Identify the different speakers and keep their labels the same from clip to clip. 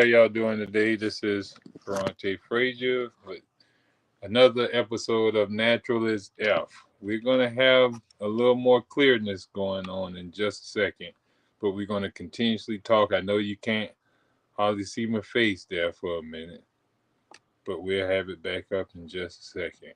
Speaker 1: How y'all doing today? This is Ferrante Frazier with another episode of Natural is F. We're going to have a little more clearness going on in just a second, but we're going to continuously talk. I know you can't hardly see my face there for a minute, but we'll have it back up in just a second.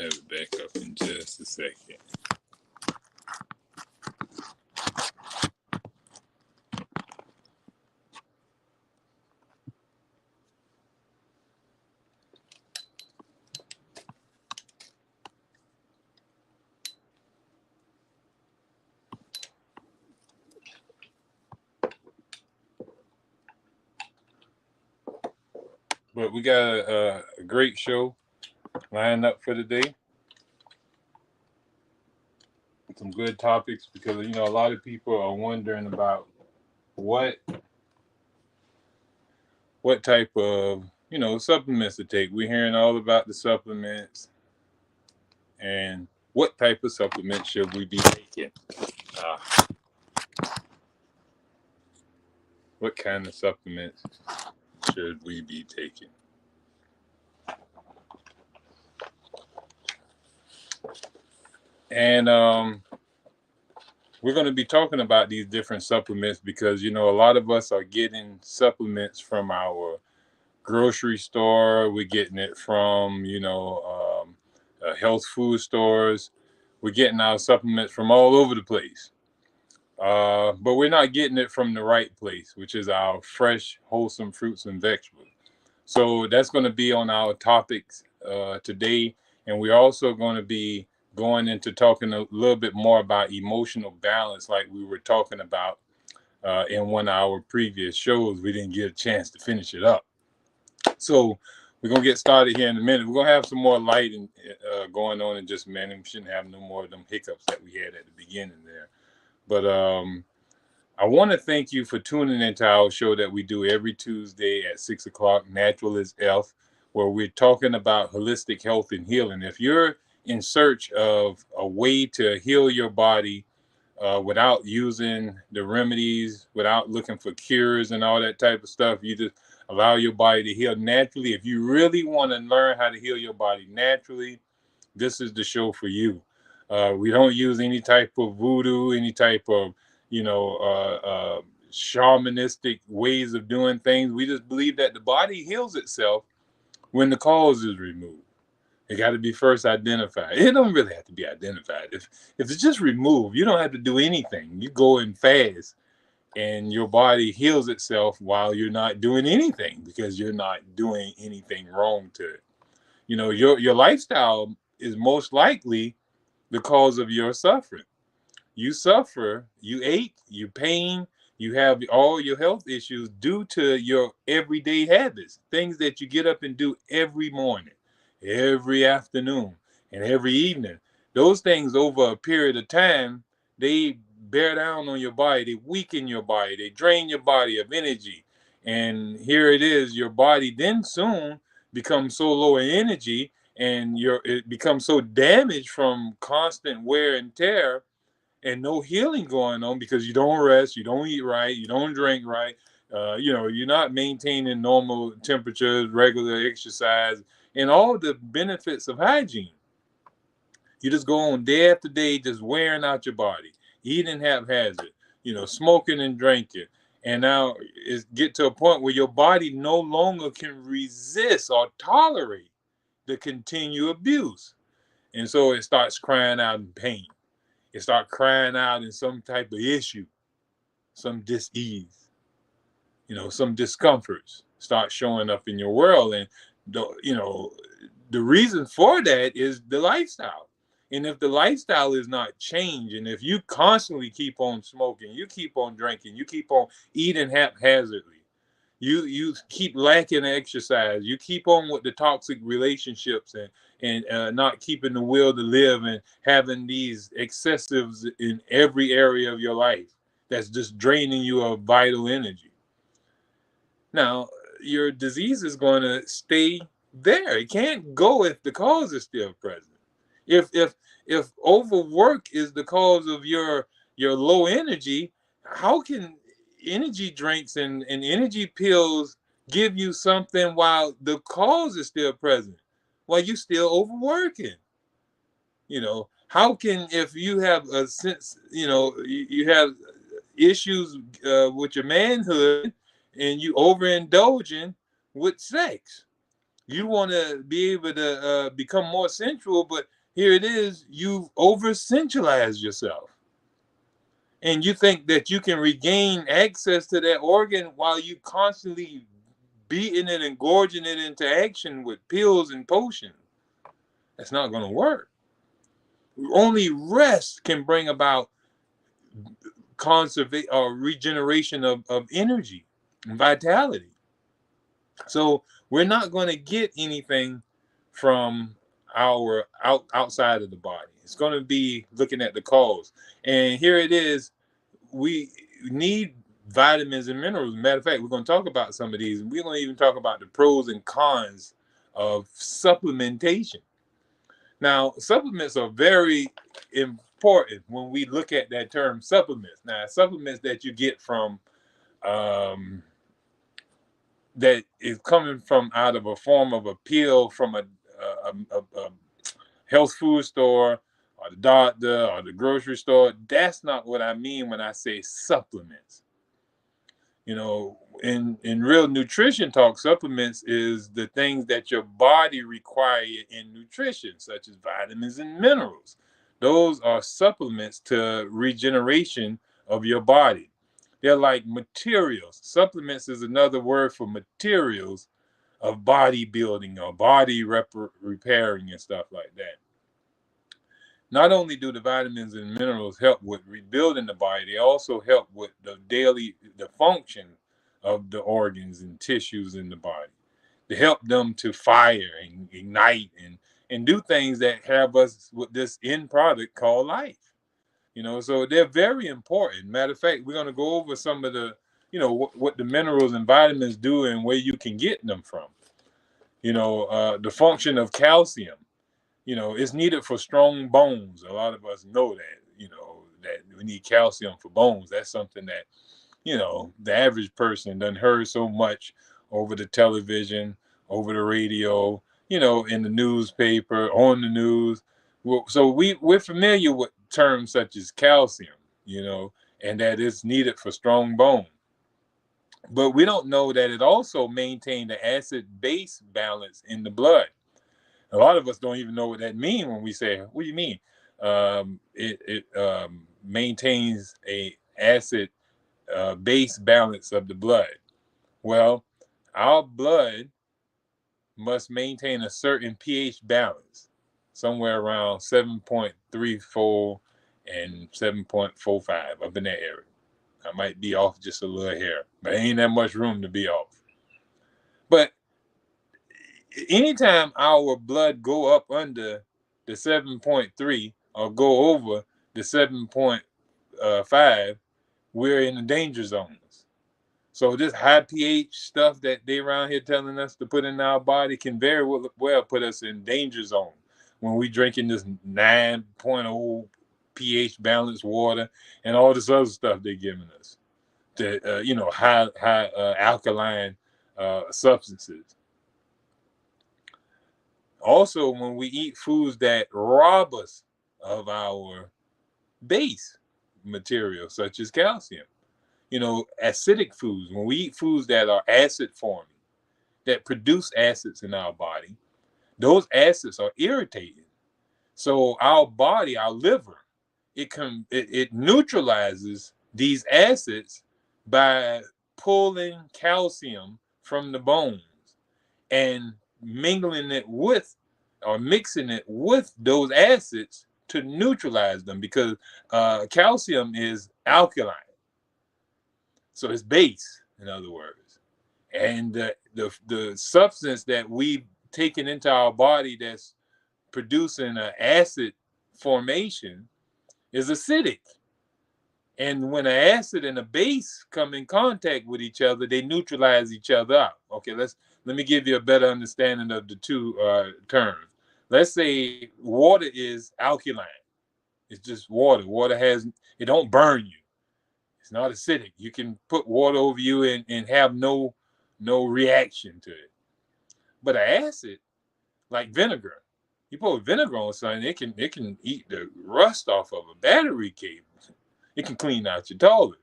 Speaker 1: Have it back up in just a second. But we got a great show lined up for today. Some good topics because a lot of people are wondering about what type of supplements to take. We're hearing all about the supplements and what type of supplements should we be taking. What kind of supplements should we be taking? And we're going to be talking about these different supplements because a lot of us are getting supplements from our grocery store. We're getting it from health food stores. We're getting our supplements from all over the place. But we're not getting it from the right place, which is our fresh, wholesome fruits and vegetables. So that's going to be on our topics today. And we're also going to be going into talking a little bit more about emotional balance, like we were talking about in one of our previous shows. We didn't get a chance to finish it up. So we're going to get started here in a minute. We're going to have some more lighting going on in just a minute. We shouldn't have no more of them hiccups that we had at the beginning there. But I want to thank you for tuning into our show that we do every Tuesday at 6 o'clock, Natural is F, where we're talking about holistic health and healing. If you're in search of a way to heal your body without using the remedies, without looking for cures and all that type of stuff, you just allow your body to heal naturally. If you really want to learn how to heal your body naturally, this is the show for you. We don't use any type of voodoo, any type of shamanistic ways of doing things. We just believe that the body heals itself when the cause is removed. It got to be first identified. It don't really have to be identified. If it's just removed, you don't have to do anything. You go and fast, and your body heals itself while you're not doing anything because you're not doing anything wrong to it. Your lifestyle is most likely the cause of your suffering. You suffer, you ache, you pain, you have all your health issues due to your everyday habits, things that you get up and do every morning, every afternoon, and every evening. Those things over a period of time, they bear down on your body, they weaken your body, they drain your body of energy. And here it is, your body then soon becomes so low in energy and it becomes so damaged from constant wear and tear and no healing going on because you don't rest, you don't eat right, you don't drink right, you're not maintaining normal temperatures, regular exercise, and all the benefits of hygiene. You just go on day after day, just wearing out your body, eating haphazard, smoking and drinking. And now it's get to a point where your body no longer can resist or tolerate the continued abuse. And so it starts crying out in pain. It starts crying out in some type of issue, some dis-ease, some discomforts start showing up in your world. And, the reason for that is the lifestyle. And if the lifestyle is not changed, and if you constantly keep on smoking, you keep on drinking, you keep on eating haphazardly, you keep lacking exercise, you keep on with the toxic relationships and not keeping the will to live and having these excessives in every area of your life that's just draining you of vital energy. Now, your disease is going to stay there. It can't go if the cause is still present. If overwork is the cause of your low energy, how can energy drinks and energy pills give you something while the cause is still present, while you still overworking? How can, if you have a sense, you have issues with your manhood and you overindulging with sex, you want to be able to become more sensual, but here it is, you've over sensualized yourself, and you think that you can regain access to that organ while you constantly beating it and gorging it into action with pills and potions. That's not going to work. Only rest can bring about conservation or regeneration of energy and vitality. So we're not going to get anything from our outside of the body. It's going to be looking at the cause. And here it is. We need vitamins and minerals. Matter of fact, we're going to talk about some of these. We're going to even talk about the pros and cons of supplementation. Now, supplements are very important when we look at that term supplements. Now, supplements that you get from that is coming from out of a form of a pill from a health food store or the doctor or the grocery store. That's not what I mean when I say supplements. In real nutrition talk, supplements is the things that your body require in nutrition, such as vitamins and minerals. Those are supplements to regeneration of your body. They're like materials. Supplements is another word for materials of bodybuilding or body repairing and stuff like that. Not only do the vitamins and minerals help with rebuilding the body, they also help with the function of the organs and tissues in the body. They help them to fire and ignite and do things that have us with this end product called life. So they're very important. Matter of fact, we're going to go over some of the, what the minerals and vitamins do and where you can get them from. The function of calcium. It's needed for strong bones. A lot of us know that we need calcium for bones. That's something that, the average person done heard so much over the television, over the radio, in the newspaper, on the news. So we're familiar with terms such as calcium, and that it's needed for strong bone. But we don't know that it also maintains the acid-base balance in the blood. A lot of us don't even know what that means when we say, what do you mean? It maintains a acid base balance of the blood. Well, our blood must maintain a certain pH balance, somewhere around 7.34 and 7.45, up in that area. I might be off just a little hair, but ain't that much room to be off. But anytime our blood go up under the 7.3 or go over the 7.5, we're in the danger zones. So this high pH stuff that they around here telling us to put in our body can very well put us in danger zone when we drinking this 9.0 pH balanced water and all this other stuff they're giving us. High alkaline substances. Also, when we eat foods that rob us of our base material, such as calcium, acidic foods, when we eat foods that are acid forming, that produce acids in our body, those acids are irritating. So our body, our liver, it neutralizes these acids by pulling calcium from the bones and mingling it with or mixing it with those acids to neutralize them, because calcium is alkaline. So it's base, in other words. And the substance that we've taken into our body that's producing an acid formation is acidic. And when an acid and a base come in contact with each other, they neutralize each other out. Okay, let me give you a better understanding of the two terms. Let's say water is alkaline. It's just water. Water it don't burn you. It's not acidic. You can put water over you and have no reaction to it. But an acid, like vinegar, you put vinegar on something, it can eat the rust off of a battery cable. It can clean out your toilet.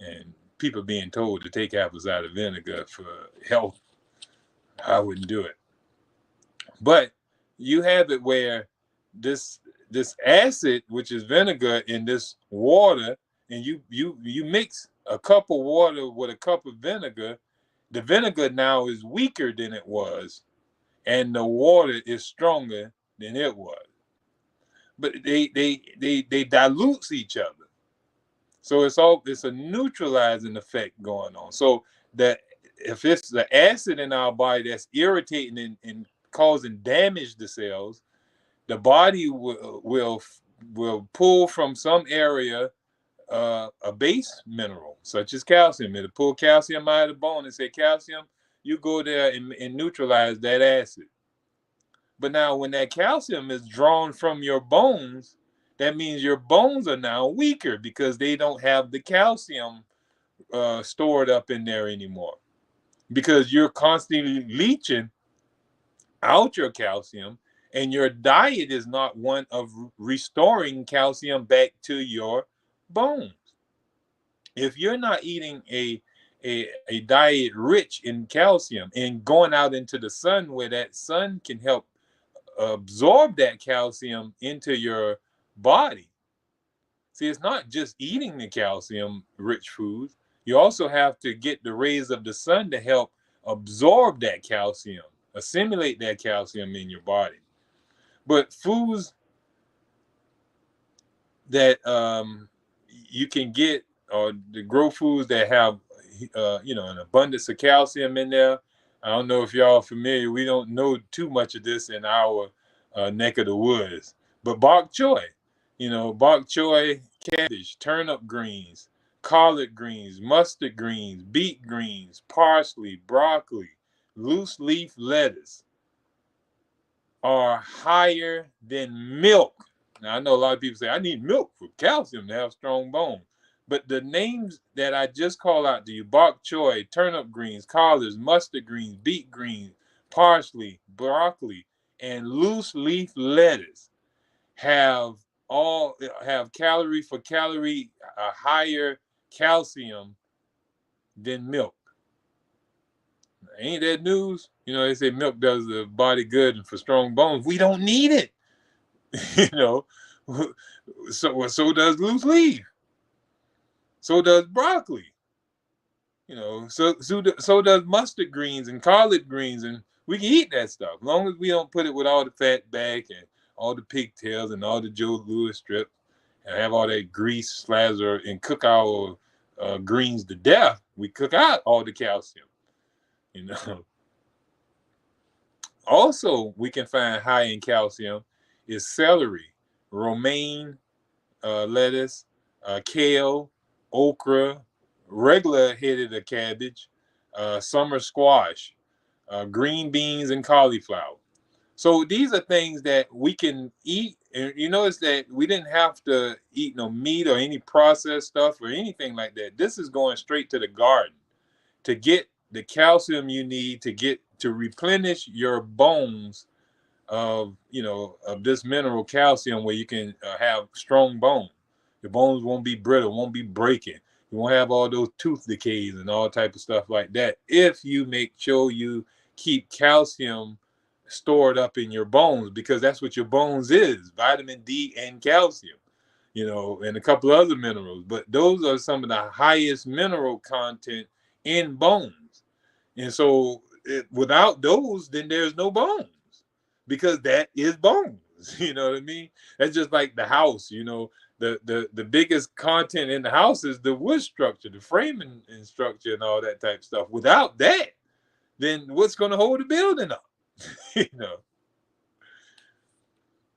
Speaker 1: And people being told to take apple cider vinegar for health, I wouldn't do it. But you have it where this acid, which is vinegar, in this water, and you mix a cup of water with a cup of vinegar. The vinegar now is weaker than it was, and the water is stronger than it was. But they dilute each other. So it's a neutralizing effect going on. So that if it's the acid in our body that's irritating and causing damage to cells, the body will pull from some area a base mineral such as calcium. It'll pull calcium out of the bone and say, calcium, you go there and neutralize that acid. But now when that calcium is drawn from your bones, that means your bones are now weaker because they don't have the calcium stored up in there anymore, because you're constantly leaching out your calcium, and your diet is not one of restoring calcium back to your bones. If you're not eating a diet rich in calcium and going out into the sun where that sun can help absorb that calcium into your body. See, it's not just eating the calcium rich foods. You also have to get the rays of the sun to help absorb that calcium, assimilate that calcium in your body. But foods that you can get, or the grow foods that have an abundance of calcium in there. I don't know if y'all are familiar. We don't know too much of this in our neck of the woods. But bok choy, bok choy, cabbage, turnip greens, collard greens, mustard greens, beet greens, parsley, broccoli, loose leaf lettuce are higher than milk. Now, I know a lot of people say, I need milk for calcium to have strong bones. But the names that I just call out to you, bok choy, turnip greens, collards, mustard greens, beet greens, parsley, broccoli, and loose leaf lettuce have calorie for calorie a higher calcium than milk. Ain't that news? They say milk does the body good and for strong bones. We don't need it. So does loose leaf. So does broccoli. So does mustard greens and collard greens, and we can eat that stuff as long as we don't put it with all the fat back and all the pigtails and all the Joe Louis strips and have all that grease slather and cook our greens to death. We cook out all the calcium. Also, we can find high in calcium is celery, romaine lettuce, kale, okra, regular headed cabbage, summer squash, green beans, and cauliflower. So these are things that we can eat. And you notice that we didn't have to eat no meat or any processed stuff or anything like that. This is going straight to the garden to get the calcium you need to replenish your bones of this mineral calcium, where you can have strong bones. Your bones won't be brittle, won't be breaking. You won't have all those tooth decays and all type of stuff like that if you make sure you keep calcium stored up in your bones, because that's what your bones is: vitamin D and calcium, and a couple of other minerals. But those are some of the highest mineral content in bones. And so without those, then there's no bones, because that is bones. You know what I mean? That's just like the house. The biggest content in the house is the wood structure, the framing and structure, and all that type of stuff. Without that, then what's going to hold the building up? you know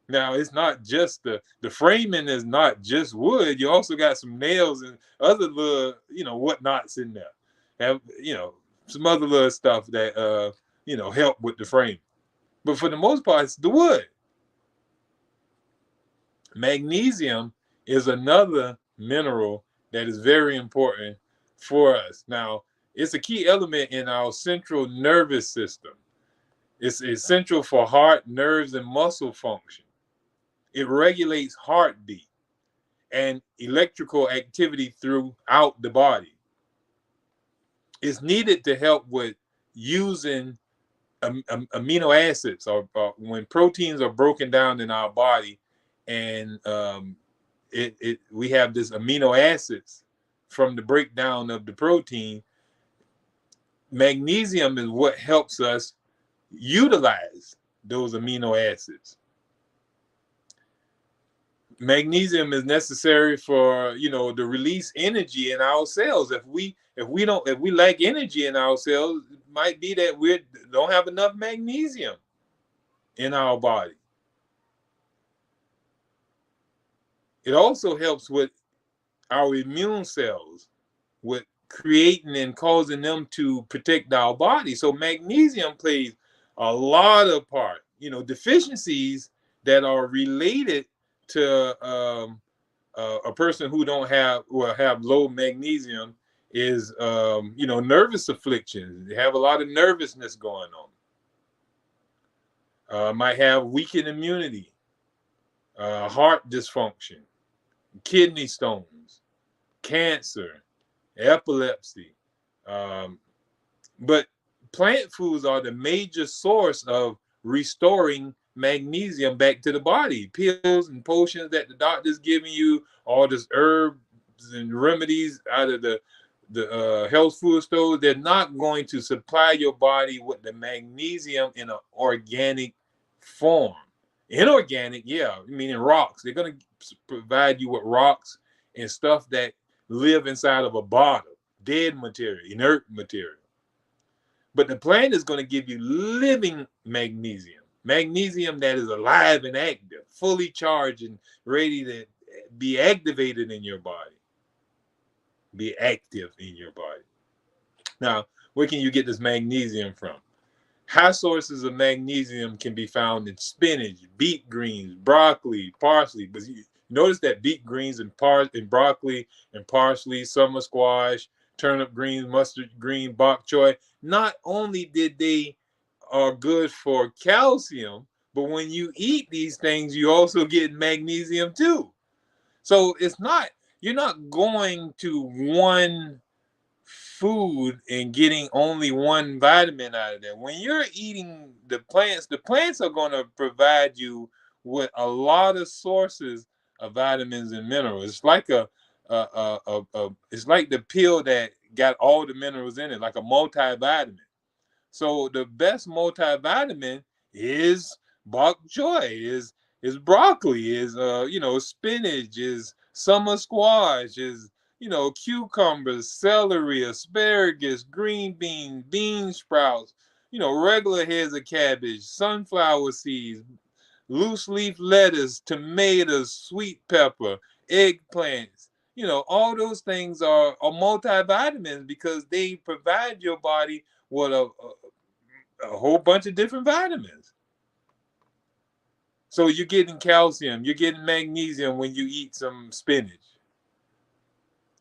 Speaker 1: Now, it's not just the framing is not just wood. You also got some nails and other little, whatnots in there. Have, some other little stuff that, help with the frame. But for the most part, it's the wood. Magnesium is another mineral that is very important for us. Now, it's a key element in our central nervous system. It's essential for heart, nerves, and muscle function. It regulates heartbeat and electrical activity throughout the body. It's needed to help with using amino acids, or when proteins are broken down in our body, and we have this amino acids from the breakdown of the protein. Magnesium is what helps us utilize those amino acids. Magnesium is necessary for to release energy in our cells. If we lack energy in our cells, it might be that we don't have enough magnesium in our body. It also helps with our immune cells, with creating and causing them to protect our body. So magnesium plays a lot of part. Deficiencies that are related to a person who don't have low magnesium is nervous afflictions. They have a lot of nervousness going on. Might have weakened immunity, heart dysfunction, kidney stones, cancer, epilepsy. But plant foods are the major source of restoring magnesium back to the body. Pills and potions that the doctor's giving you, all this herbs and remedies out of the health food stores, they're not going to supply your body with the magnesium in an organic form. Inorganic, yeah, meaning rocks. They're going to provide you with rocks and stuff that live inside of a bottle, dead material, inert material. But the plant is going to give you living magnesium, magnesium that is alive and active, fully charged and ready to be activated in your body, be active in your body. Now, where can you get this magnesium from? High sources of magnesium can be found in spinach, beet greens, broccoli, parsley. But you notice that beet greens and broccoli and parsley, summer squash, turnip greens, mustard green, bok choy, not only did they are good for calcium, but when you eat these things, you also get magnesium too. So you're not going to one food and getting only one vitamin out of that. When you're eating the plants are going to provide you with a lot of sources of vitamins and minerals. It's like it's like the pill that got all the minerals in it, like a multivitamin. So the best multivitamin is bok choy, is broccoli, is spinach, is summer squash, is cucumbers, celery, asparagus, green beans, bean sprouts, regular heads of cabbage, sunflower seeds, loose leaf lettuce, tomatoes, sweet pepper, eggplants. All those things are multivitamins because they provide your body with a whole bunch of different vitamins. So you're getting calcium, you're getting magnesium when you eat some spinach.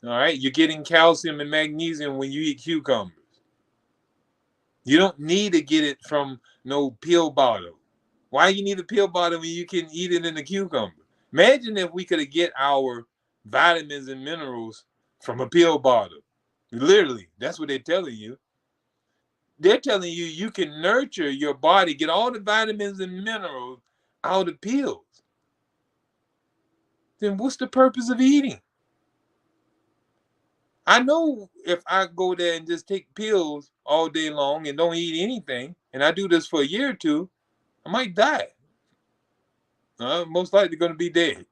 Speaker 1: All right, you're getting calcium and magnesium when you eat cucumbers. You don't need to get it from no pill bottle. Why you need a pill bottle when you can eat it in a cucumber? Imagine if we could get our vitamins and minerals from a pill bottle. Literally, that's what they're telling you. They're telling you you can nurture your body, get all the vitamins and minerals out of pills. Then what's the purpose of eating? I know if I go there and just take pills all day long and don't eat anything, and I do this for a year or two, I might die. Most likely going to be dead.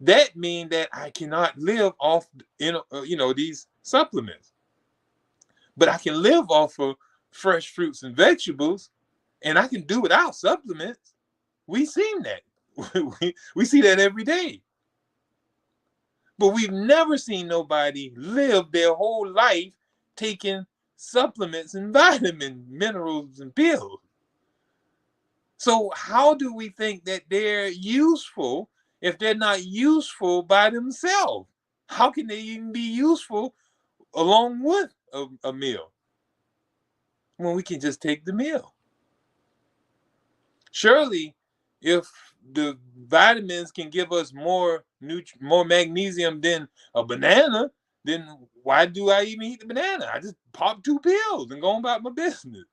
Speaker 1: That means that I cannot live off, these supplements. But I can live off of fresh fruits and vegetables And I can do without supplements. We seen that. we see that every day. But we've never seen nobody live their whole life taking supplements and vitamins, minerals, and pills. So how do we think that they're useful if they're not useful by themselves? How can they even be useful along with a meal when we can just take the meal? Surely, if the vitamins can give us more magnesium than a banana, then why do I even eat the banana? I just pop 2 pills and go on about my business.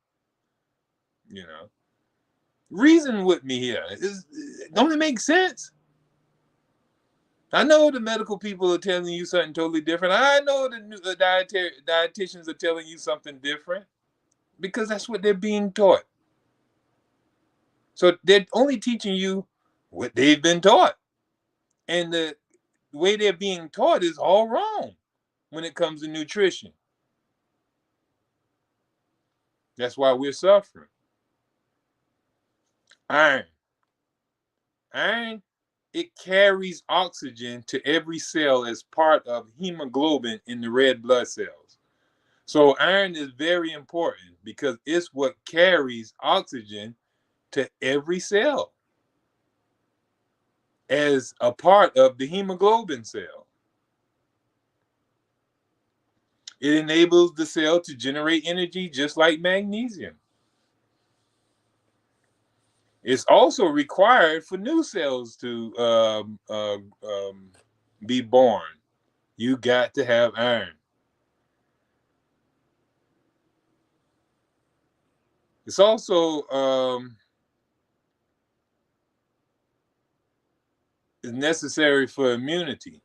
Speaker 1: You know, reason with me here. Don't it make sense? I know the medical people are telling you something totally different. I know the dietitians are telling you something different because that's what they're being taught. So they're only teaching you what they've been taught. And the way they're being taught is all wrong when it comes to nutrition. That's why we're suffering. Iron. Iron, it carries oxygen to every cell as part of hemoglobin in the red blood cells. So iron is very important because it's what carries oxygen to every cell as a part of the hemoglobin cell. It enables the cell to generate energy just like magnesium. It's also required for new cells to be born. You got to have iron. It's also necessary for immunity.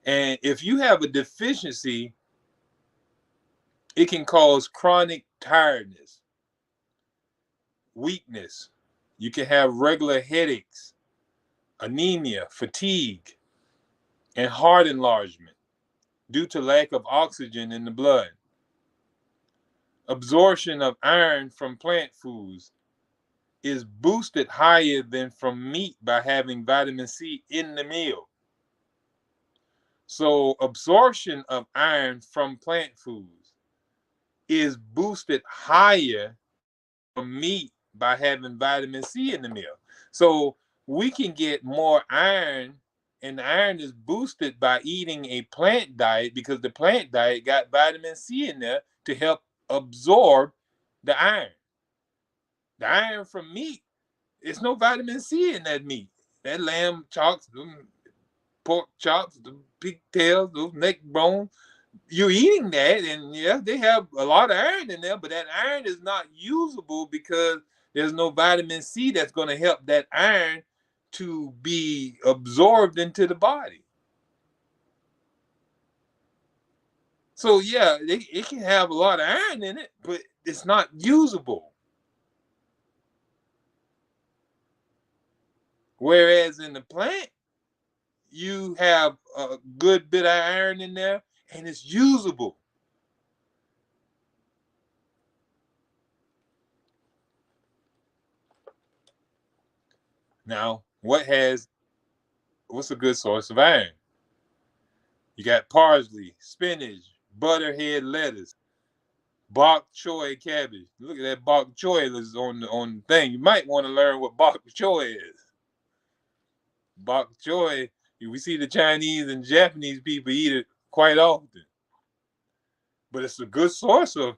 Speaker 1: And if you have a deficiency, it can cause chronic tiredness, weakness. You can have regular headaches, anemia, fatigue, and heart enlargement due to lack of oxygen in the blood. Absorption of iron from plant foods is boosted higher than from meat by having vitamin C in the meal. So absorption of iron from plant foods is boosted higher from meat by having vitamin C in the meal. So we can get more iron, and the iron is boosted by eating a plant diet because the plant diet got vitamin C in there to help absorb the iron. The iron from meat, it's no vitamin C in that meat. That lamb chops, them pork chops, the pigtails, those neck bones. You're eating that, and yeah, they have a lot of iron in there, but that iron is not usable because there's no vitamin C that's going to help that iron to be absorbed into the body. So yeah, it can have a lot of iron in it, but it's not usable. Whereas in the plant, you have a good bit of iron in there, and it's usable. Now, what's a good source of iron? You got parsley, spinach, butterhead lettuce, bok choy cabbage. Look at that bok choy that's on the thing. You might want to learn what bok choy is. Bok choy, we see the Chinese and Japanese people eat it quite often. But it's a good source of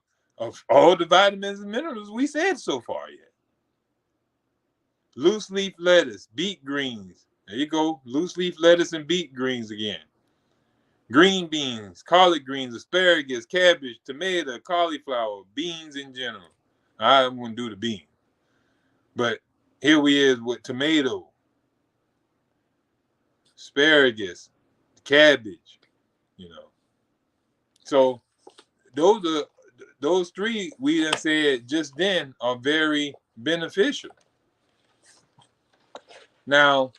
Speaker 1: all the vitamins and minerals we said so far yet. Loose leaf lettuce, beet greens. There you go. Loose leaf lettuce and beet greens again. Green beans, collard greens, asparagus, cabbage, tomato, cauliflower, beans in general. I wouldn't do the bean. But here we is with tomato, asparagus, cabbage, you know. So those three we done said just then are very beneficial. Now,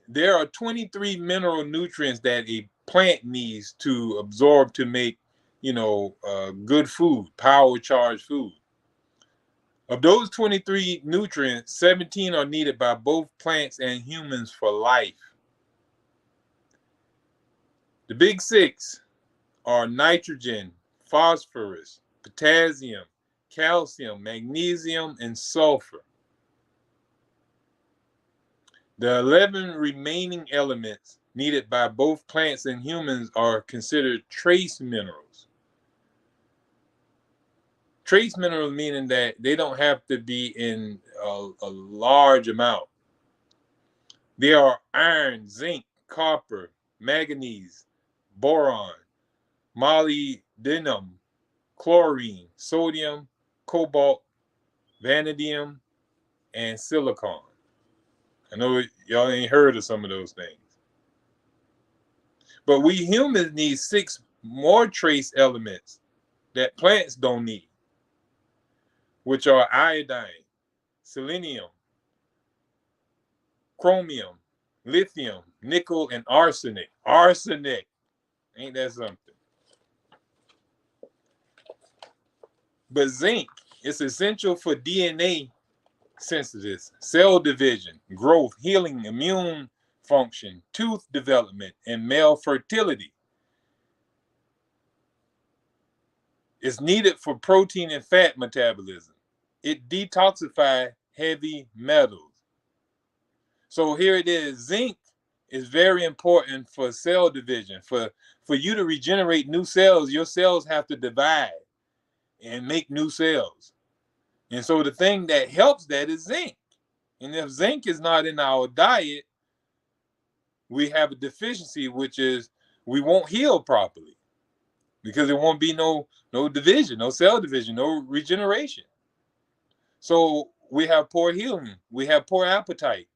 Speaker 1: there are 23 mineral nutrients that a plant needs to absorb to make, good food, power charged food. Of those 23 nutrients, 17 are needed by both plants and humans for life. The big six are nitrogen, phosphorus, potassium, calcium, magnesium, and sulfur. The 11 remaining elements needed by both plants and humans are considered trace minerals. Trace minerals meaning that they don't have to be in a large amount. They are iron, zinc, copper, manganese, boron, molybdenum, chlorine, sodium, cobalt, vanadium, and silicon. I know y'all ain't heard of some of those things. But we humans need 6 more trace elements that plants don't need, which are iodine, selenium, chromium, lithium, nickel, and arsenic. Arsenic, ain't that something? But zinc is essential for DNA synthesis, cell division, growth, healing, immune function, tooth development, and male fertility. It's needed for protein and fat metabolism. It detoxifies heavy metals. So here it is. Zinc is very important for cell division. For you to regenerate new cells, your cells have to divide and make new cells. And so the thing that helps that is zinc. And if zinc is not in our diet, we have a deficiency, which is we won't heal properly because there won't be no division, no cell division, no regeneration. So we have poor healing. We have poor appetite,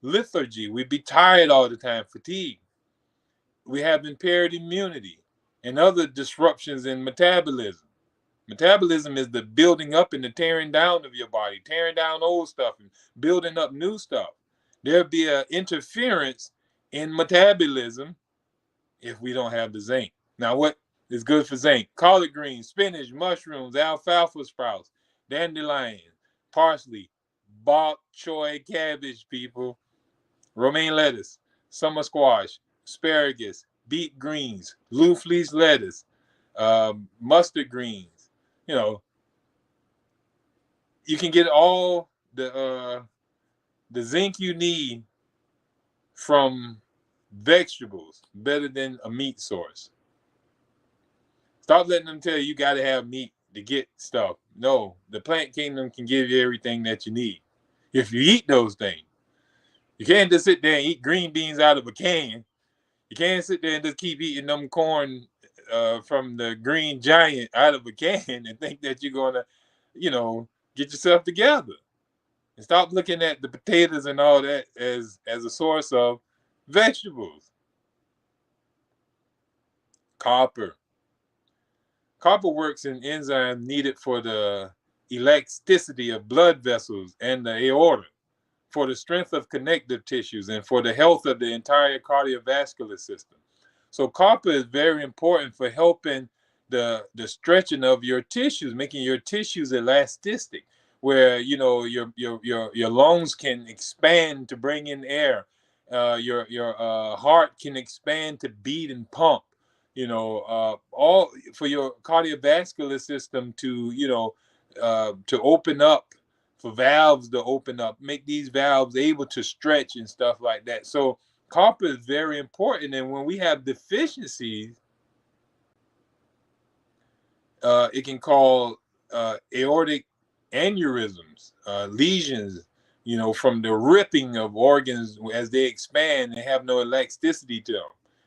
Speaker 1: lethargy. We be tired all the time, fatigue. We have impaired immunity and other disruptions in metabolism. Metabolism is the building up and the tearing down of your body, tearing down old stuff and building up new stuff. There'll be an interference in metabolism if we don't have the zinc. Now, what is good for zinc? Collard greens, spinach, mushrooms, alfalfa sprouts, dandelion, parsley, bok choy cabbage, people, romaine lettuce, summer squash, asparagus, beet greens, leaf leaf lettuce, mustard greens. You know, you can get all the zinc you need from vegetables better than a meat source. Stop letting them tell you got to have meat to get stuff. No, the plant kingdom can give you everything that you need if you eat those things. You can't just sit there and eat green beans out of a can. You can't sit there and just keep eating them corn from the Green Giant out of a can and think that you're going to, get yourself together. And stop looking at the potatoes and all that as a source of vegetables. Copper. Copper works in enzymes needed for the elasticity of blood vessels and the aorta, for the strength of connective tissues, and for the health of the entire cardiovascular system. So copper is very important for helping the stretching of your tissues, making your tissues elastic, where your lungs can expand to bring in air, your heart can expand to beat and pump, all for your cardiovascular system to open up, for valves to open up, make these valves able to stretch and stuff like that. So copper is very important, and when we have deficiencies, it can cause aortic aneurysms, lesions, from the ripping of organs as they expand and have no elasticity to them.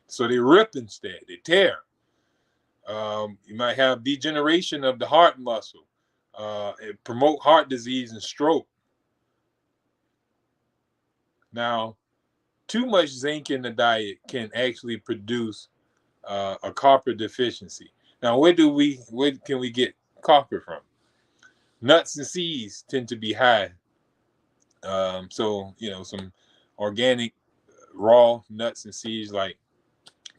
Speaker 1: So they rip instead, they tear. You might have degeneration of the heart muscle, it promote heart disease and stroke. Now, too much zinc in the diet can actually produce a copper deficiency. Now, where can we get copper from? Nuts and seeds tend to be high. So, some organic raw nuts and seeds like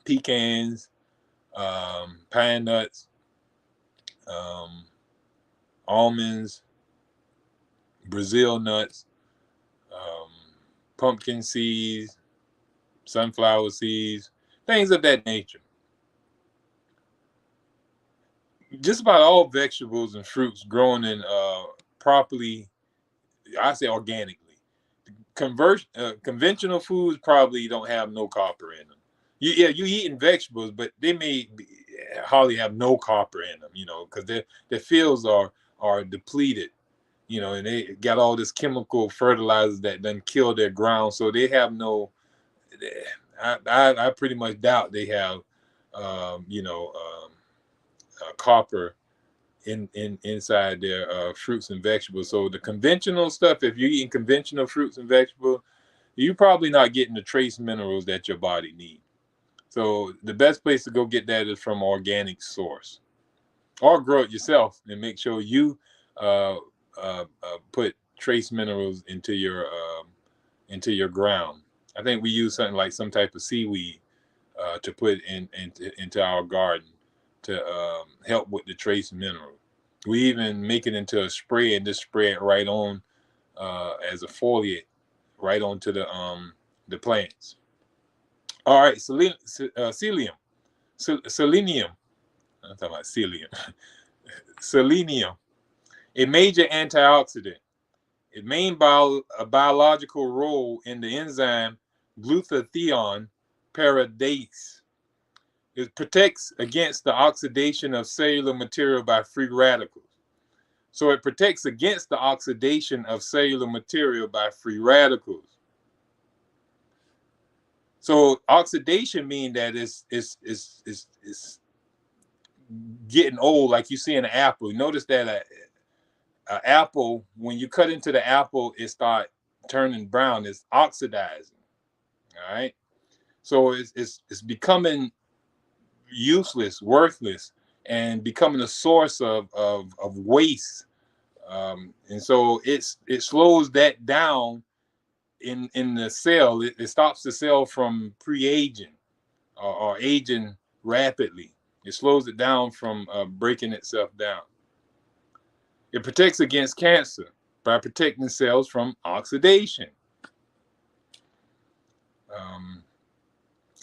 Speaker 1: pecans, pine nuts, almonds, Brazil nuts, um, pumpkin seeds, sunflower seeds, things of that nature. Just about all vegetables and fruits grown in properly, I say organically. Conventional foods probably don't have no copper in them. You eating vegetables, but they may hardly have no copper in them, because their fields are depleted, and they got all this chemical fertilizers that done kill their ground, so they have no. I pretty much doubt they have, copper inside their fruits and vegetables. So the conventional stuff, if you're eating conventional fruits and vegetables, you're probably not getting the trace minerals that your body needs. So the best place to go get that is from organic source, or grow it yourself and make sure you put trace minerals into your ground. I think we use something like some type of seaweed to put into our garden to help with the trace mineral. We even make it into a spray and just spray it right on as a foliate right onto the plants. All right, Celium, selenium. I'm talking about celium. Selenium, a major antioxidant. It main a biological role in the enzyme glutathione paradase. It protects against the oxidation of cellular material by free radicals. So it protects against the oxidation of cellular material by free radicals. So oxidation means that it's getting old, like you see in an apple. You notice that an apple, when you cut into the apple, it starts turning brown. It's oxidizing. All right. So it's becoming useless, worthless, and becoming a source of waste. And so it slows that down in the cell. It stops the cell from pre-aging or aging rapidly. It slows it down from breaking itself down. It protects against cancer by protecting cells from oxidation.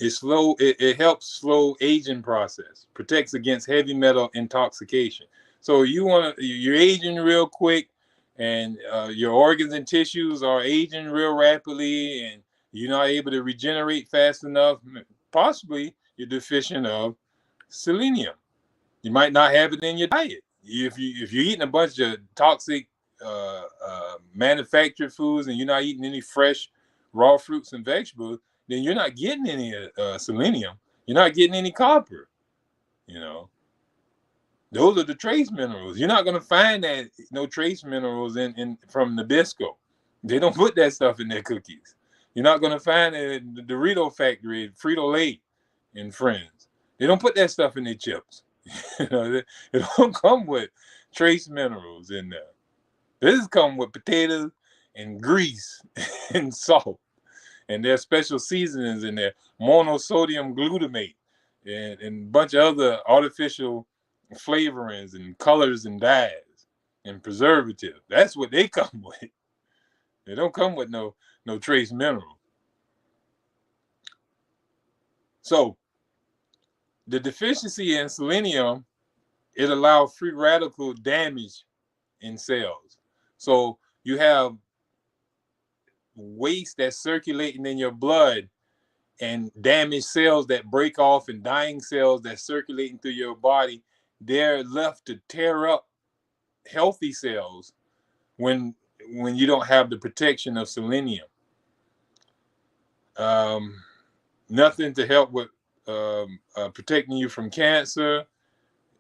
Speaker 1: It helps slow aging process, protects against heavy metal intoxication. So you're aging real quick, and your organs and tissues are aging real rapidly, and you're not able to regenerate fast enough. Possibly you're deficient of selenium. You might not have it in your diet. If you're eating a bunch of toxic manufactured foods and you're not eating any fresh raw fruits and vegetables, then you're not getting any selenium. You're not getting any copper. You know, those are the trace minerals. You're not going to find that no trace minerals in from Nabisco. They don't put that stuff in their cookies. You're not going to find it in the Dorito factory, Frito-Lay, and Friends. They don't put that stuff in their chips. It don't come with trace minerals in there. This come with potatoes and grease and salt. And there's special seasonings in there, monosodium glutamate, and a bunch of other artificial flavorings and colors and dyes and preservatives. That's what they come with. They don't come with no trace mineral. So the deficiency in selenium, it allows free radical damage in cells. So you have waste that's circulating in your blood and damaged cells that break off and dying cells that's circulating through your body. They're left to tear up healthy cells when you don't have the protection of selenium. Nothing to help with protecting you from cancer.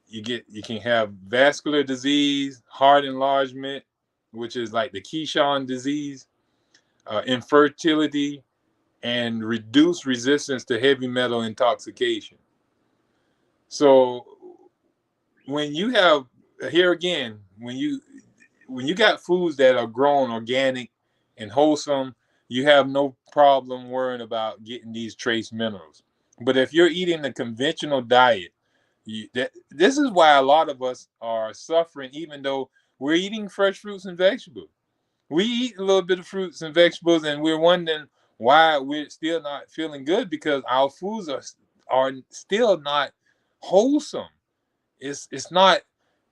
Speaker 1: You can have vascular disease, heart enlargement, which is like the Keyshawn disease, infertility, and reduce resistance to heavy metal intoxication. So when you have, here again, when you got foods that are grown organic and wholesome, you have no problem worrying about getting these trace minerals. But if you're eating a conventional diet, this is why a lot of us are suffering, even though we're eating fresh fruits and vegetables. We eat a little bit of fruits and vegetables, and we're wondering why we're still not feeling good, because our foods are still not wholesome. It's not.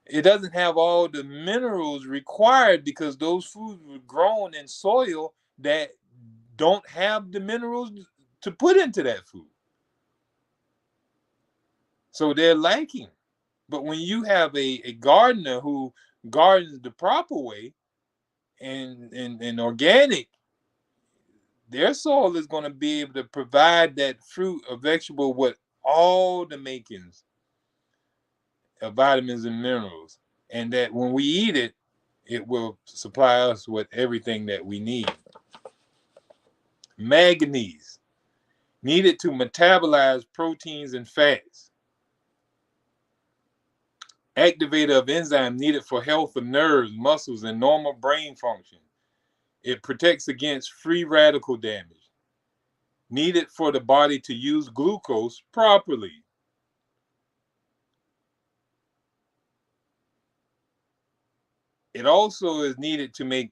Speaker 1: It doesn't have all the minerals required, because those foods were grown in soil that don't have the minerals to put into that food. So they're lacking. But when you have a gardener who gardens the proper way and organic, their soil is going to be able to provide that fruit or vegetable with all the makings of vitamins and minerals. And that when we eat it, it will supply us with everything that we need. Manganese, needed to metabolize proteins and fats. Activator of enzyme needed for health of nerves, muscles, and normal brain function. It protects against free radical damage. Needed for the body to use glucose properly. It also is needed to make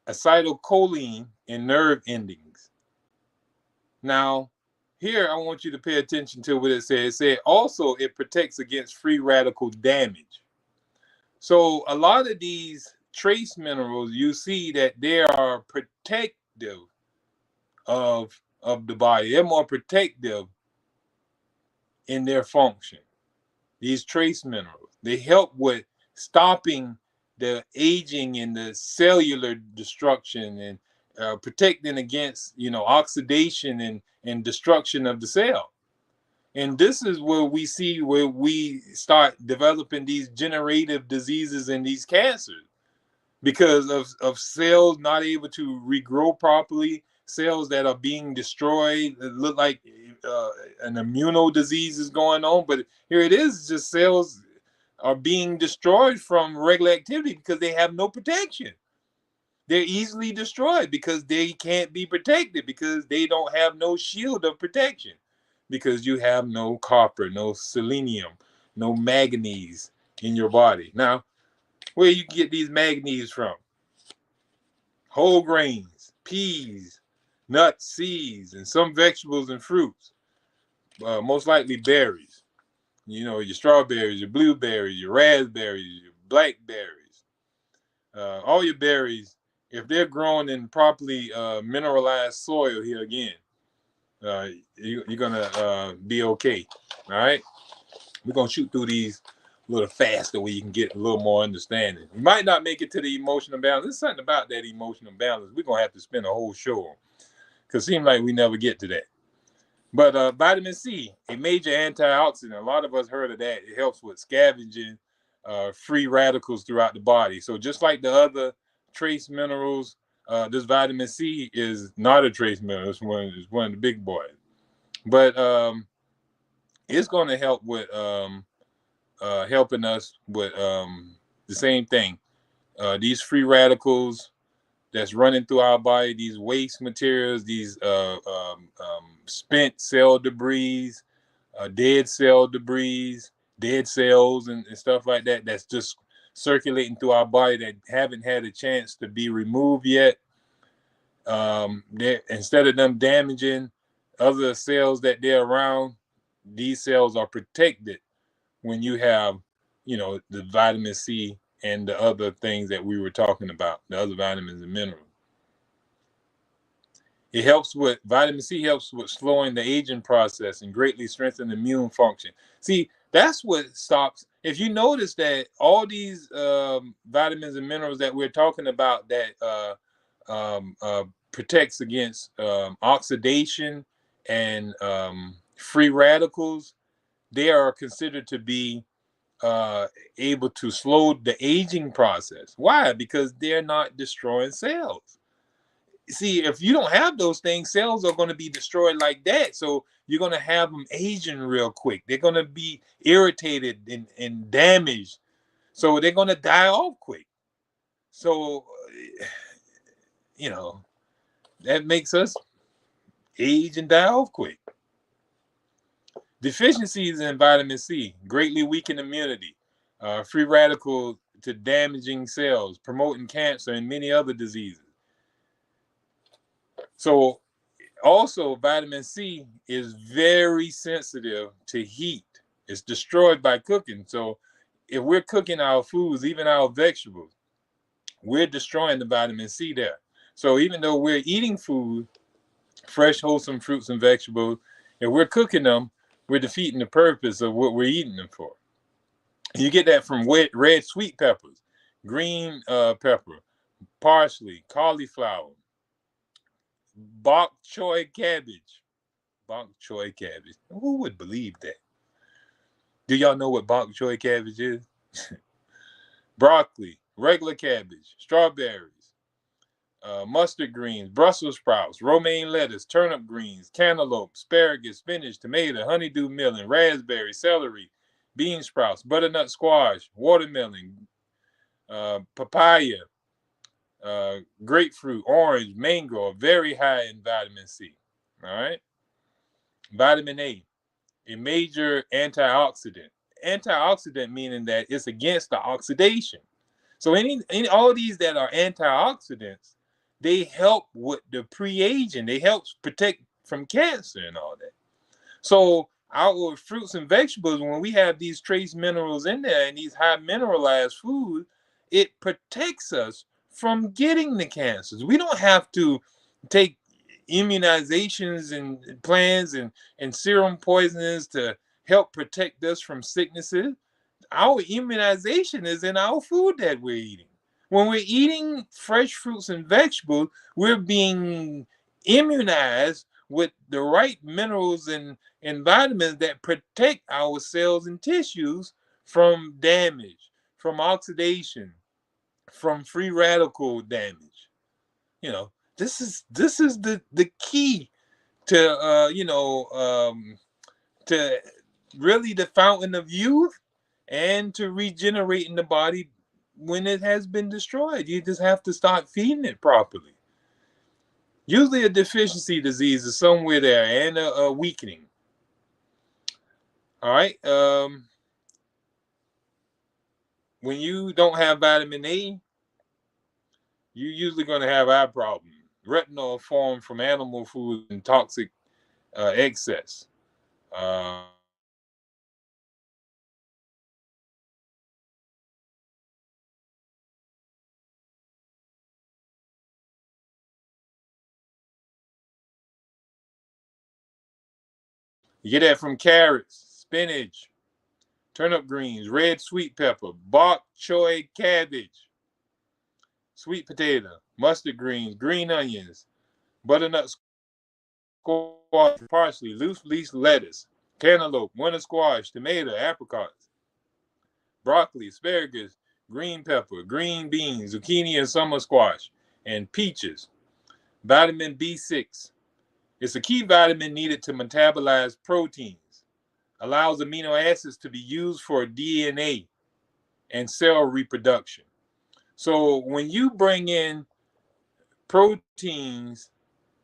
Speaker 1: acetylcholine in nerve endings. Now, here I want you to pay attention to what it said. It said also it protects against free radical damage. So a lot of these trace minerals, you see that they are protective of the body. They're more protective in their function. These trace minerals, they help with stopping the aging and the cellular destruction, and protecting against, oxidation and destruction of the cell. And this is where we see where we start developing these generative diseases and these cancers, because of cells not able to regrow properly, cells that are being destroyed. It look like an immuno disease is going on, but here it is, just cells are being destroyed from regular activity because they have no protection. They're easily destroyed because they can't be protected, because they don't have no shield of protection, because you have no copper, no selenium, no manganese in your body. Now, where you get these manganese from? Whole grains, peas, nuts, seeds, and some vegetables and fruits. Most likely berries. Your strawberries, your blueberries, your raspberries, your blackberries. All your berries, if they're grown in properly mineralized soil, here again, you're going to be okay. All right? We're going to shoot through these a little faster where you can get a little more understanding. We might not make it to the emotional balance. There's something about that emotional balance we're going to have to spend a whole show on, because it seems like we never get to that. But vitamin C, a major antioxidant. A lot of us heard of that. It helps with scavenging free radicals throughout the body. So just like the other trace minerals, this vitamin C is not a trace mineral. It's one of the big boys. But it's going to help with helping us with the same thing. These free radicals that's running through our body, these waste materials, these spent cell debris, dead cell debris, dead cells, and stuff like that, that's just circulating through our body that haven't had a chance to be removed yet. Instead of them damaging other cells that they're around, these cells are protected when you have, the vitamin C and the other things that we were talking about, the other vitamins and minerals. Vitamin C helps with slowing the aging process and greatly strengthen the immune function. See, that's what stops. If you notice that all these vitamins and minerals that we're talking about that protects against oxidation and free radicals, they are considered to be able to slow the aging process. Why? Because they're not destroying cells. See, if you don't have those things, cells are going to be destroyed like that. So you're going to have them aging real quick. They're going to be irritated and damaged. So they're going to die off quick. So, that makes us age and die off quick. Deficiencies in vitamin C greatly weaken immunity. Free radical to damaging cells, promoting cancer and many other diseases. So also, vitamin C is very sensitive to heat. It's destroyed by cooking. So if we're cooking our foods, even our vegetables, we're destroying the vitamin C there. So even though we're eating food, fresh, wholesome fruits and vegetables, if we're cooking them, we're defeating the purpose of what we're eating them for. You get that from red sweet peppers, green pepper, parsley, cauliflower, bok choy cabbage. Bok choy cabbage. Who would believe that? Do y'all know what bok choy cabbage is? Broccoli, regular cabbage, strawberries, mustard greens, Brussels sprouts, romaine lettuce, turnip greens, cantaloupe, asparagus, spinach, tomato, honeydew melon, raspberry, celery, bean sprouts, butternut squash, watermelon, papaya, grapefruit, orange, mango are very high in vitamin C. All right. Vitamin A major antioxidant. Antioxidant meaning that it's against the oxidation. So any all these that are antioxidants, they help with the pre-aging. They help protect from cancer and all that. So our fruits and vegetables, when we have these trace minerals in there and these high mineralized foods, it protects us from getting the cancers. We don't have to take immunizations and plans and serum poisons to help protect us from sicknesses. Our immunization is in our food that we're eating. When we're eating fresh fruits and vegetables, we're being immunized with the right minerals and vitamins that protect our cells and tissues from damage, from oxidation, from free radical damage. You know, this is the key to to really the fountain of youth and to regenerating the body when it has been destroyed. You just have to start feeding it properly. Usually a deficiency disease is somewhere there and a weakening. All right. When you don't have vitamin A, you're usually going to have eye problems. Retinol formed from animal food and toxic excess. You get that from carrots, spinach, turnip greens, red sweet pepper, bok choy cabbage, sweet potato, mustard greens, green onions, butternut squash, parsley, loose leaf lettuce, cantaloupe, winter squash, tomato, apricots, broccoli, asparagus, green pepper, green beans, zucchini and summer squash, and peaches. Vitamin B6. It's a key vitamin needed to metabolize proteins, allows amino acids to be used for DNA and cell reproduction. So when you bring in proteins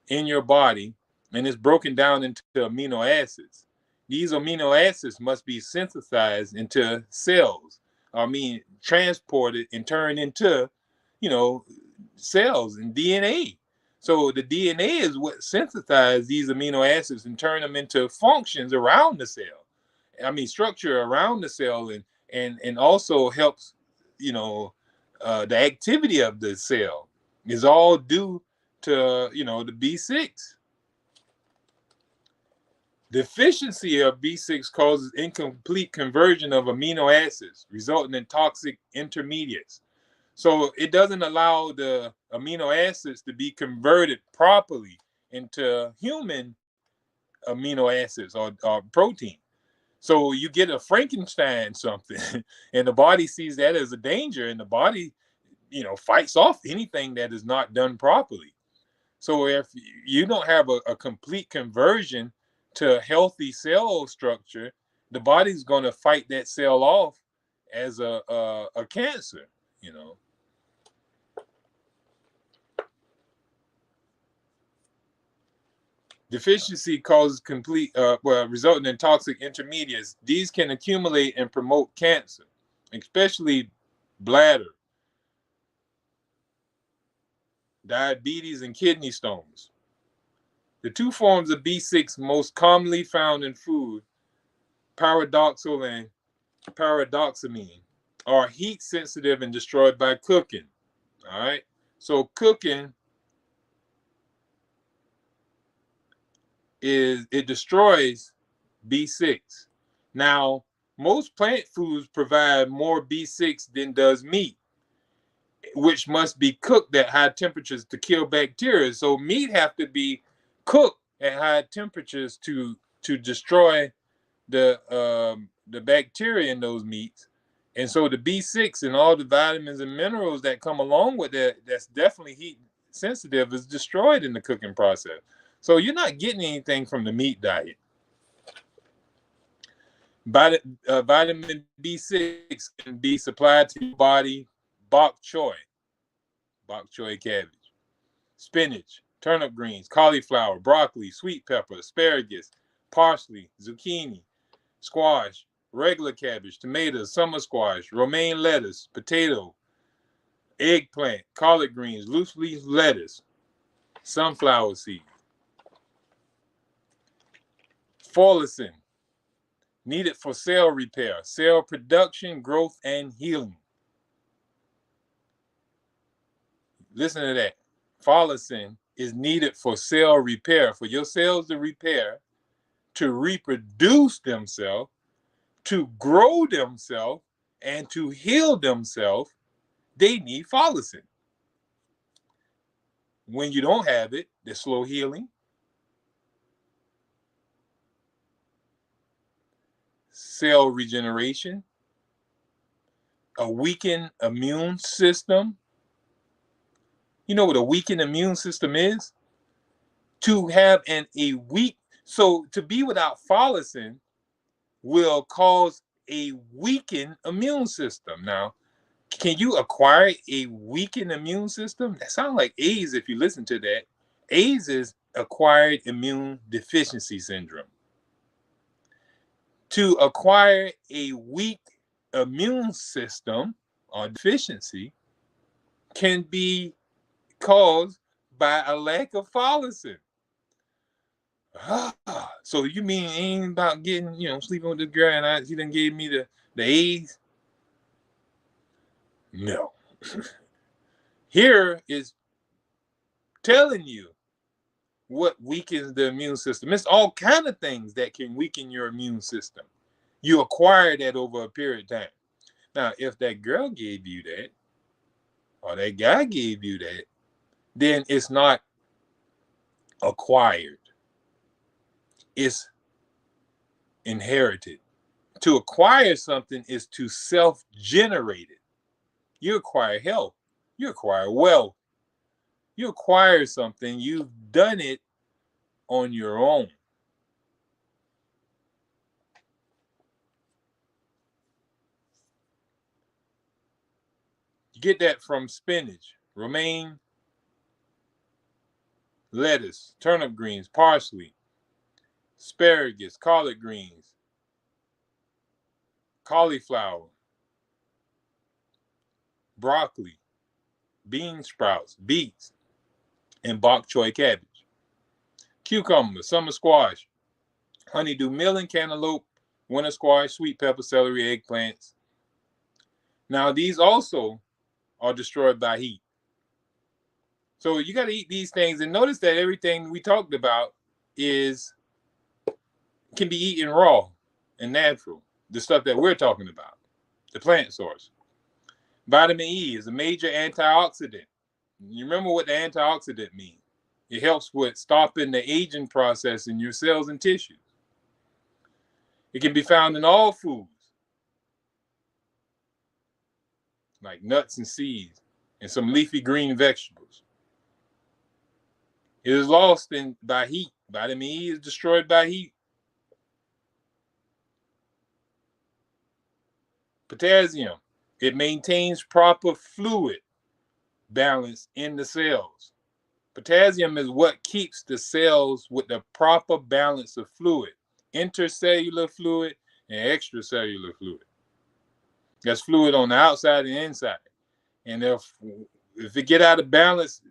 Speaker 1: in your body and it's broken down into amino acids, these amino acids must be synthesized into cells. I mean, transported and turned into, cells and DNA. So the DNA is what synthesizes these amino acids and turn them into functions around the cell. I mean, structure around the cell and also helps, the activity of the cell is all due to the B6. Deficiency of B6 causes incomplete conversion of amino acids, resulting in toxic intermediates. So it doesn't allow the amino acids to be converted properly into human amino acids or protein. So you get a Frankenstein something, and the body sees that as a danger, and the body, fights off anything that is not done properly. So if you don't have a complete conversion to healthy cell structure, the body's going to fight that cell off as a cancer, Deficiency causes resulting in toxic intermediates. These can accumulate and promote cancer, especially bladder, diabetes, and kidney stones. The two forms of B6 most commonly found in food, pyridoxal and pyridoxamine, are heat sensitive and destroyed by cooking. All right. So cooking it destroys B6. Now, most plant foods provide more B6 than does meat, which must be cooked at high temperatures to kill bacteria. So meat have to be cooked at high temperatures to destroy the bacteria in those meats. And so the B6 and all the vitamins and minerals that come along with that, that's definitely heat sensitive, is destroyed in the cooking process. So you're not getting anything from the meat diet. Vitamin B6 can be supplied to your body: bok choy cabbage, spinach, turnip greens, cauliflower, broccoli, sweet pepper, asparagus, parsley, zucchini, squash, regular cabbage, tomatoes, summer squash, romaine lettuce, potato, eggplant, collard greens, loose leaf lettuce, sunflower seeds. Folacin, needed for cell repair, cell production, growth, and healing. Listen to that. Folacin is needed for cell repair, for your cells to repair, to reproduce themselves, to grow themselves, and to heal themselves. They need folacin. When you don't have it, there's slow healing, cell regeneration, a weakened immune system. You know what a weakened immune system is? To have a weak, so to be without folacin will cause a weakened immune system. Now, can you acquire a weakened immune system? That sounds like AIDS if you listen to that. AIDS is acquired immune deficiency syndrome. To acquire a weak immune system or deficiency can be caused by a lack of folacin. So you mean it ain't about getting, sleeping with this girl and she done gave me the AIDS? No. Here is telling you what weakens the immune system. It's all kind of things that can weaken your immune system. You acquire that over a period of time. Now, if that girl gave you that, or that guy gave you that, then it's not acquired. It's inherited. To acquire something is to self-generate it. You acquire health. You acquire wealth. You acquire something. You've done it on your own. You get that from spinach, romaine lettuce, turnip greens, parsley, asparagus, collard greens, cauliflower, broccoli, bean sprouts, beets, and bok choy cabbage. Cucumber, summer squash, honeydew melon, cantaloupe, winter squash, sweet pepper, celery, eggplants. Now, these also are destroyed by heat. So you got to eat these things, and notice that everything we talked about can be eaten raw and natural. The stuff that we're talking about, the plant source. Vitamin E is a major antioxidant. You remember what the antioxidant means? It helps with stopping the aging process in your cells and tissues. It can be found in all foods, like nuts and seeds, and some leafy green vegetables. It is lost by heat. Vitamin E is destroyed by heat. Potassium, it maintains proper fluid balance in the cells. Potassium is what keeps the cells with the proper balance of fluid, intercellular fluid and extracellular fluid. That's fluid on the outside and inside. And if it get out of balance,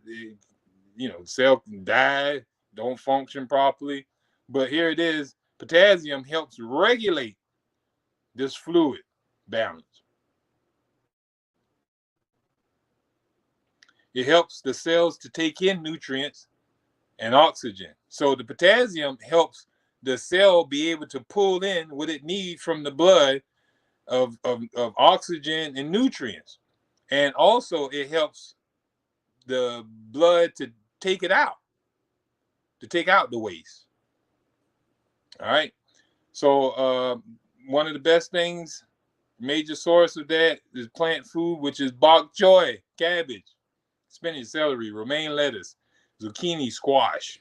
Speaker 1: cell can die, don't function properly. But here it is. Potassium helps regulate this fluid balance. It helps the cells to take in nutrients and oxygen. So the potassium helps the cell be able to pull in what it needs from the blood of oxygen and nutrients. And also it helps the blood to take it out, to take out the waste. All right. So one of the best things, major source of that is plant food, which is bok choy, cabbage, spinach, celery, romaine lettuce, zucchini, squash.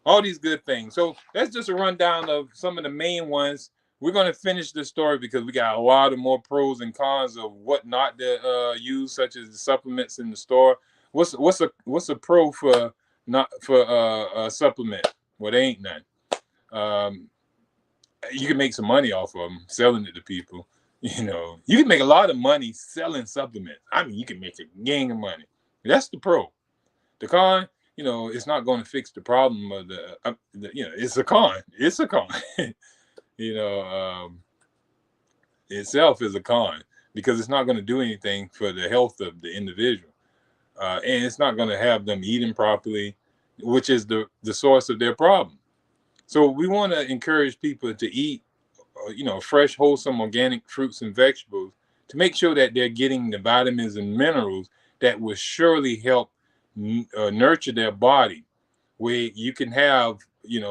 Speaker 1: All these good things. So that's just a rundown of some of the main ones. We're going to finish this story because we got a lot of more pros and cons of what not to use, such as the supplements in the store. What's a pro for not for a supplement? Well, there ain't none. You can make some money off of them selling it to people. You can make a lot of money selling supplements. I mean, you can make a gang of money. That's the pro. The con, it's not going to fix the problem of it's a con. It's a con. Itself is a con because it's not going to do anything for the health of the individual. And it's not going to have them eating properly, which is the source of their problem. So we want to encourage people to eat, fresh, wholesome, organic fruits and vegetables to make sure that they're getting the vitamins and minerals that will surely help nurture their body, where you can have,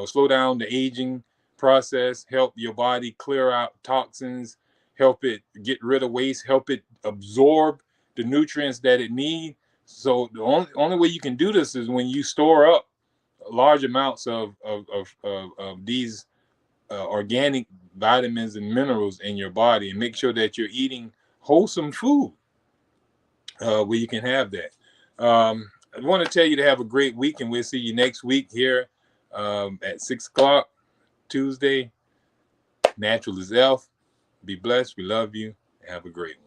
Speaker 1: slow down the aging process, help your body clear out toxins, help it get rid of waste, help it absorb the nutrients that it needs. So the only way you can do this is when you store up large amounts of these organic vitamins and minerals in your body, and make sure that you're eating wholesome food where you can have that. I want to tell you to have a great week, and we'll see you next week here at 6 o'clock Tuesday. Natural is Elf. Be blessed. We love you. Have a great one.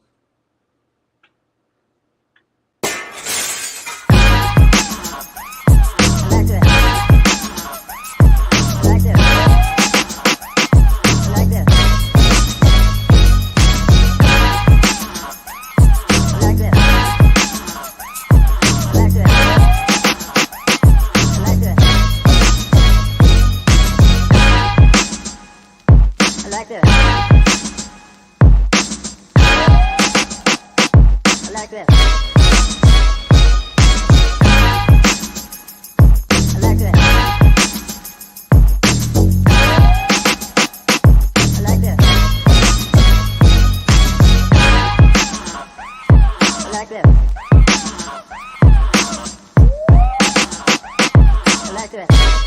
Speaker 2: I like that.